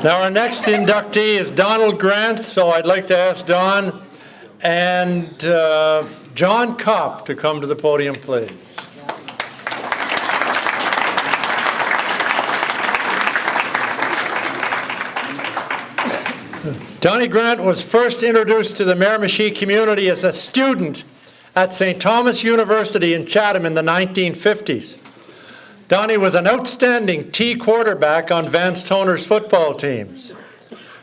Now our next inductee is Donald Grant, so I'd like to ask Don and John Kopp to come to the podium, please. Donnie Grant was first introduced to the Miramichi community as a student at St. Thomas University in Chatham in the 1950s. Donnie was an outstanding T quarterback on Vance Toner's football teams.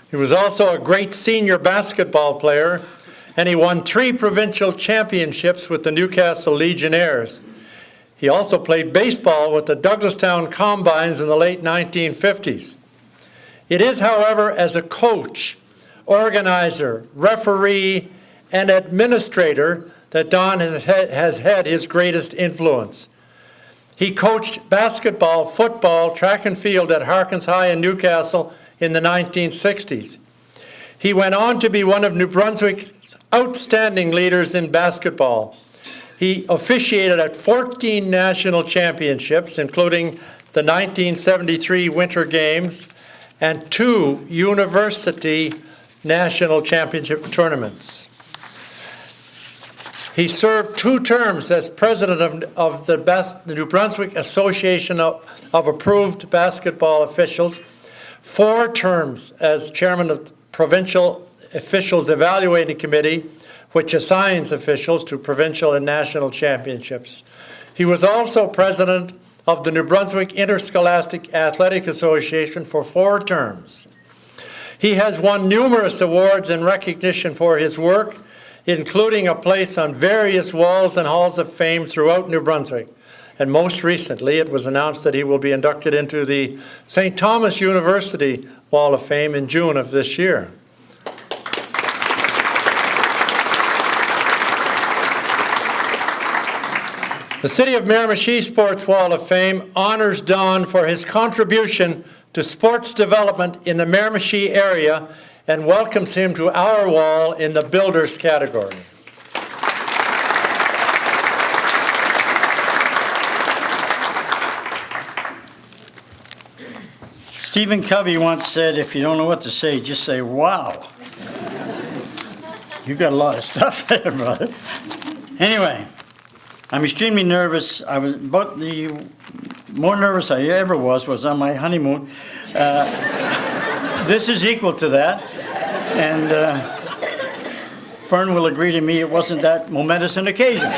He was also a great senior basketball player, and he won 3 provincial championships with the Newcastle Legionnaires. He also played baseball with the Douglastown Combines in the late 1950s. It is, however, as a coach, organizer, referee, and administrator that Don has had his greatest influence. He coached basketball, football, track and field at Harkins High in Newcastle in the 1960s. He went on to be one of New Brunswick's outstanding leaders in basketball. He officiated at 14 national championships, including the 1973 Winter Games and 2 university national championship tournaments. He served 2 terms as president of the New Brunswick Association of Approved Basketball Officials, 4 terms as chairman of Provincial Officials Evaluating Committee, which assigns officials to provincial and national championships. He was also president of the New Brunswick Interscholastic Athletic Association for 4 terms. He has won numerous awards in recognition for his work, including a place on various walls and halls of fame throughout New Brunswick. And most recently, it was announced that he will be inducted into the St. Thomas University Wall of Fame in June of this year. The City of Miramichi Sports Wall of Fame honors Don for his contribution to sports development in the Miramichi area and welcomes him to our wall in the Builders category. Stephen Covey once said, if you don't know what to say, just say, wow. You got a lot of stuff there, brother. Anyway, I'm extremely nervous. I was about the more nervous I ever was on my honeymoon. This is equal to that. And Fern will agree to me it wasn't that momentous an occasion.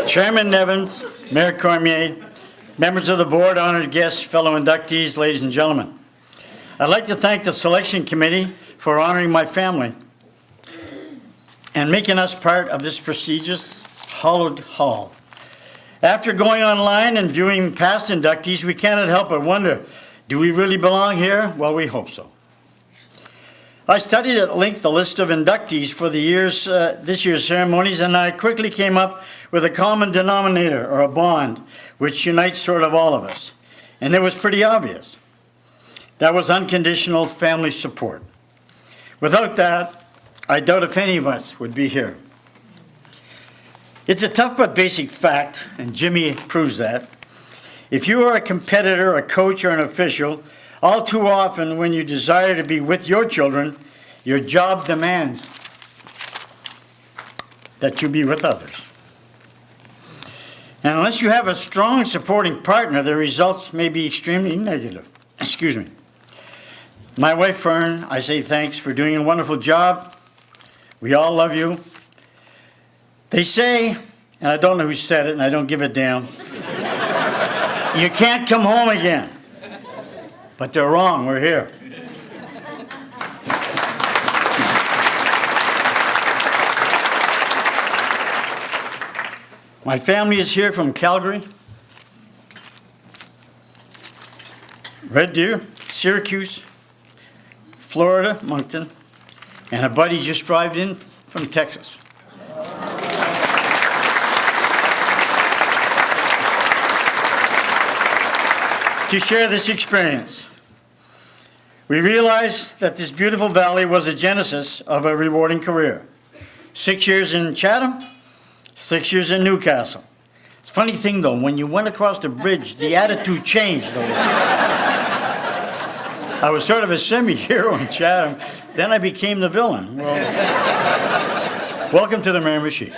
Chairman Nevins, Mayor Cormier, members of the board, honored guests, fellow inductees, ladies and gentlemen. I'd like to thank the selection committee for honoring my family and making us part of this prestigious hallowed hall. After going online and viewing past inductees, we cannot help but wonder, do we really belong here? Well, we hope so. I studied at length the list of inductees for this year's ceremonies, and I quickly came up with a common denominator, or a bond, which unites sort of all of us. And it was pretty obvious. That was unconditional family support. Without that, I doubt if any of us would be here. It's a tough but basic fact, and Jimmy proves that. If you are a competitor, a coach, or an official, all too often when you desire to be with your children, your job demands that you be with others. And unless you have a strong supporting partner, the results may be extremely negative. Excuse me. My wife, Fern, I say thanks for doing a wonderful job. We all love you. They say, and I don't know who said it, and I don't give a damn, you can't come home again. But they're wrong, we're here. My family is here from Calgary, Red Deer, Syracuse, Florida, Moncton, and a buddy just drove in from Texas. To share this experience. We realized that this beautiful valley was a genesis of a rewarding career. 6 years in Chatham, 6 years in Newcastle, Funny thing, though, when you went across the bridge, the attitude changed. Though. I was sort of a semi-hero in Chatham. Then I became the villain. Well, welcome to the Miramichi.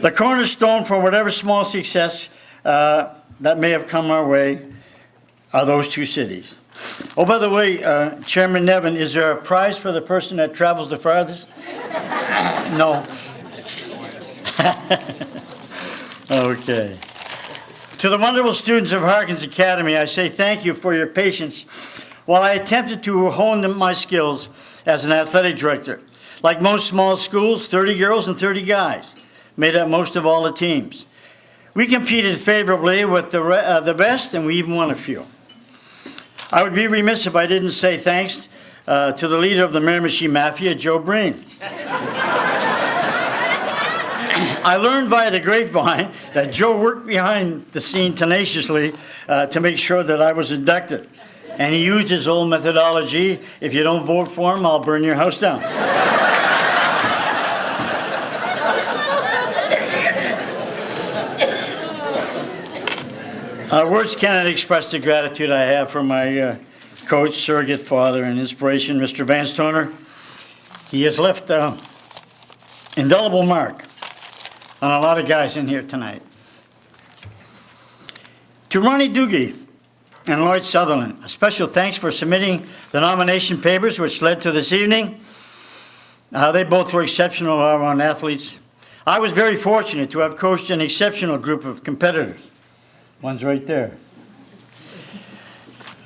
The cornerstone for whatever small success that may have come our way are those two cities. Oh, by the way, Chairman Nevin, is there a prize for the person that travels the farthest? No. Okay. To the wonderful students of Harkins Academy, I say thank you for your patience while I attempted to hone my skills as an athletic director. Like most small schools, 30 girls and 30 guys made up most of all the teams. We competed favorably with the best, and we even won a few. I would be remiss if I didn't say thanks to the leader of the Miramichi Mafia, Joe Breen. I learned via the grapevine that Joe worked behind the scene tenaciously to make sure that I was inducted. And he used his old methodology: if you don't vote for him, I'll burn your house down. Words cannot express the gratitude I have for my coach, surrogate father, and inspiration, Mr. Van Stoner. He has left an indelible mark on a lot of guys in here tonight. To Ronnie Doogie and Lloyd Sutherland, a special thanks for submitting the nomination papers which led to this evening. They both were exceptional all-around athletes. I was very fortunate to have coached an exceptional group of competitors. One's right there.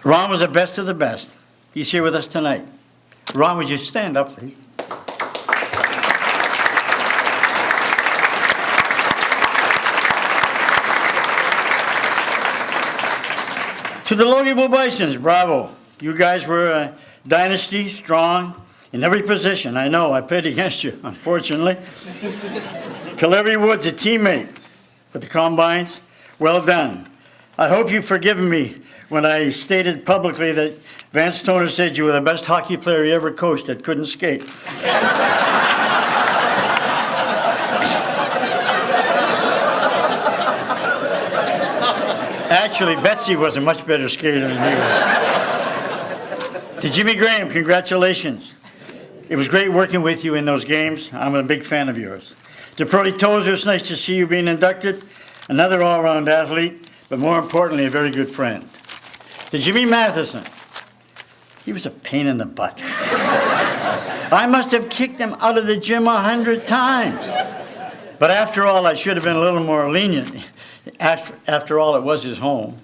Ron was the best of the best. He's here with us tonight. Ron, would you stand up, please? To the Logieville Bisons, bravo. You guys were a dynasty, strong in every position. I know, I played against you, unfortunately. To Larry Woods, a teammate for the Combines, well done. I hope you've forgiven me when I stated publicly that Van Stoner said you were the best hockey player he ever coached that couldn't skate. Actually, Betsy was a much better skater than he was. To Jimmy Graham, congratulations. It was great working with you in those games. I'm a big fan of yours. To Pearlie Tozer, it's nice to see you being inducted. Another all-around athlete, but more importantly, a very good friend. To Jimmy Matheson, he was a pain in the butt. I must have kicked him out of the gym 100 times. But after all, I should have been a little more lenient. After all, it was his home.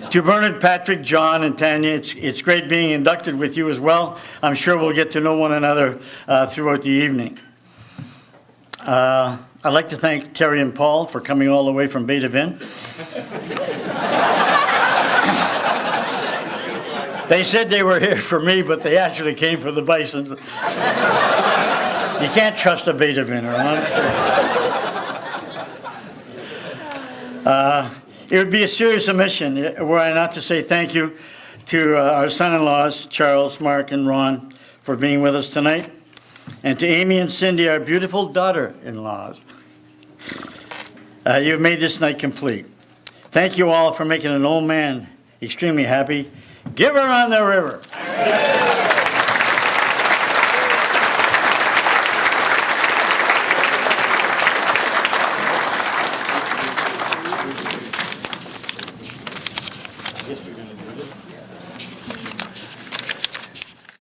To Bernard, Patrick, John, and Tanya, it's great being inducted with you as well. I'm sure we'll get to know one another throughout the evening. I'd like to thank Terry and Paul for coming all the way from Beta Vin. They said they were here for me, but they actually came for the Bisons. You can't trust a Beta Vinner, It would be a serious omission were I not to say thank you to our son-in-laws, Charles, Mark, and Ron, for being with us tonight, and to Amy and Cindy, our beautiful daughter-in-laws. You've made this night complete. Thank you all for making an old man extremely happy. Give her on the river.